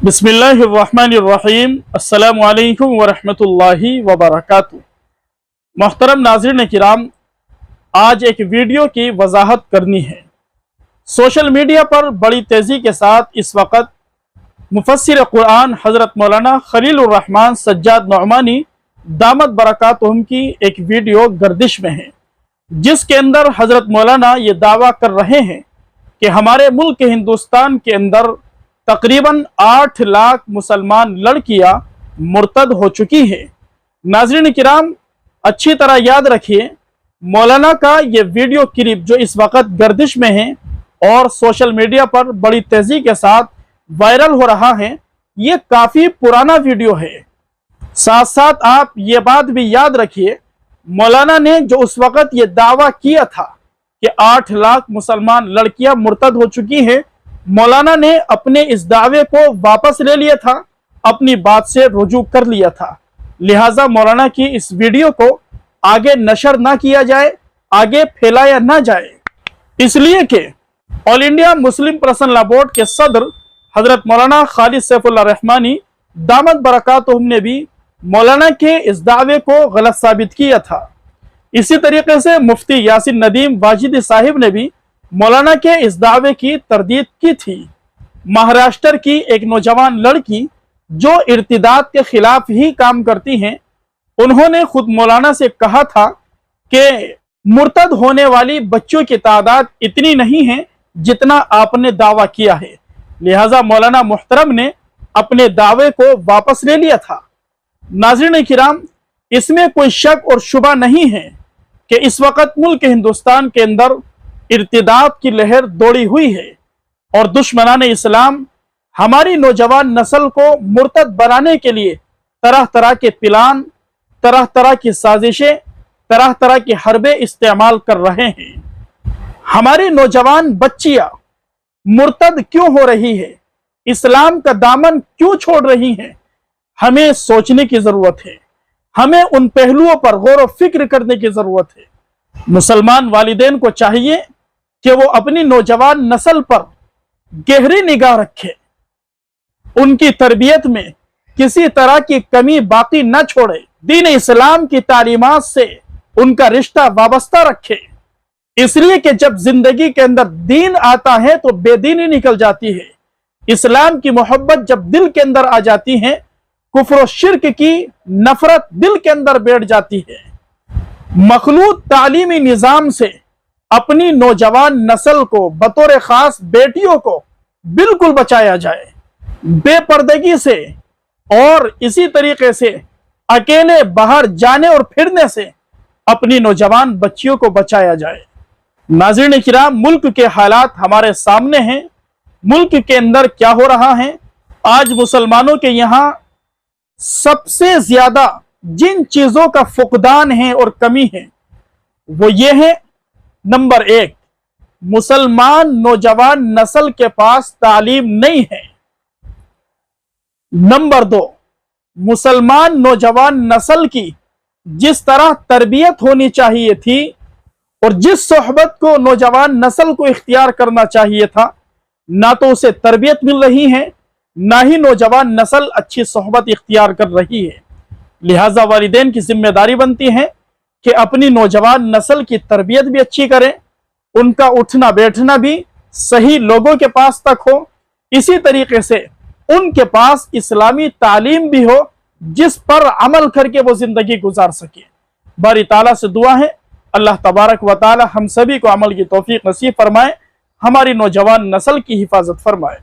बिस्मिल्लाहिर्रहमानिर्रहीम। अस्सलामु अलैकुम वरहमतुल्लाहि वबरकातुहू। मोहतरम नाज़रीन किराम, आज एक वीडियो की वजाहत करनी है। सोशल मीडिया पर बड़ी तेज़ी के साथ इस वक्त मुफस्सिर कुरान हज़रत मौलाना खलीलुर रहमान सज्जाद नौमानी दामत बरकातुहुम की एक वीडियो गर्दिश में है, जिसके अंदर हज़रत मौलाना ये दावा कर रहे हैं कि हमारे मुल्क हिंदुस्तान के अंदर तकरीबन 8 लाख मुसलमान लड़कियां मुर्तद हो चुकी है। नाज़रीन किराम, अच्छी तरह याद रखिए, मौलाना का ये वीडियो क्लिप जो इस वक्त गर्दिश में है और सोशल मीडिया पर बड़ी तेजी के साथ वायरल हो रहा है, ये काफी पुराना वीडियो है। साथ साथ आप ये बात भी याद रखिए, मौलाना ने जो उस वक्त ये दावा किया था कि 8 लाख मुसलमान लड़कियां मुर्तद हो चुकी हैं, मौलाना ने अपने इस दावे को वापस ले लिया था, अपनी बात से रुजू कर लिया था। लिहाजा मौलाना की इस वीडियो को आगे नशर ना किया जाए, आगे फैलाया ना जाए, इसलिए कि all India Muslim personal law board के सदर हजरत मौलाना खालिद सैफुल्लाह रहमानी दामत बरकातुहुम ने भी मौलाना के इस दावे को गलत साबित किया था। इसी तरीके से मुफ्ती यासिन नदीम वाजिदी साहिब ने भी मौलाना के इस दावे की तरदीद की थी। महाराष्ट्र की एक नौजवान लड़की जो इर्तिदाद के खिलाफ ही काम करती हैं, उन्होंने खुद मौलाना से कहा था कि मुर्तद होने वाली बच्चों की तादाद इतनी नहीं है जितना आपने दावा किया है। लिहाजा मौलाना मुहतरम ने अपने दावे को वापस ले लिया था। नाज़रीन किराम, इसमें कोई शक और शुबा नहीं है कि इस वक्त मुल्क हिंदुस्तान के अंदर इर्तिदाद की लहर दौड़ी हुई है और दुश्मनान इस्लाम हमारी नौजवान नस्ल को मुर्तद बनाने के लिए तरह तरह के प्लान, तरह तरह की साजिशें, तरह तरह की हरबे इस्तेमाल कर रहे हैं। हमारी नौजवान बच्चियां मुर्तद क्यों हो रही है, इस्लाम का दामन क्यों छोड़ रही हैं, हमें सोचने की जरूरत है। हमें उन पहलुओं पर गौर व फिक्र करने की जरूरत है। मुसलमान वालिदैन को चाहिए कि वो अपनी नौजवान नस्ल पर गहरी निगाह रखे, उनकी तरबियत में किसी तरह की कमी बाकी न छोड़े, दीन इस्लाम की तालीमात से उनका रिश्ता वाबस्ता रखे। इसलिए कि जब जिंदगी के अंदर दीन आता है तो बेदीनी निकल जाती है। इस्लाम की मोहब्बत जब दिल के अंदर आ जाती है, कुफ्र और शिर्क की नफरत दिल के अंदर बैठ जाती है। मखलूत तालीमी निजाम से अपनी नौजवान नस्ल को, बतौर खास बेटियों को बिल्कुल बचाया जाए। बेपर्दगी से और इसी तरीके से अकेले बाहर जाने और फिरने से अपनी नौजवान बच्चियों को बचाया जाए। नाज़रीन किराम, मुल्क के हालात हमारे सामने हैं। मुल्क के अंदर क्या हो रहा है, आज मुसलमानों के यहाँ सबसे ज्यादा जिन चीजों का फुकदान है और कमी है, वो ये है, नंबर 1, मुसलमान नौजवान नस्ल के पास तालीम नहीं है। नंबर 2, मुसलमान नौजवान नस्ल की जिस तरह तरबियत होनी चाहिए थी और जिस सोहबत को नौजवान नस्ल को इख्तियार करना चाहिए था, ना तो उसे तरबियत मिल रही है, ना ही नौजवान नस्ल अच्छी सोहबत इख्तियार कर रही है। लिहाजा वालिदैन की जिम्मेदारी बनती है कि अपनी नौजवान नस्ल की तरबियत भी अच्छी करें, उनका उठना बैठना भी सही लोगों के पास तक हो, इसी तरीके से उनके पास इस्लामी तालीम भी हो जिस पर अमल करके वो जिंदगी गुजार सके। बारी ताला से दुआ है, अल्लाह तबारक व ताला हम सभी को अमल की तौफीक नसीब फरमाए, हमारी नौजवान नस्ल की हिफाजत फरमाए।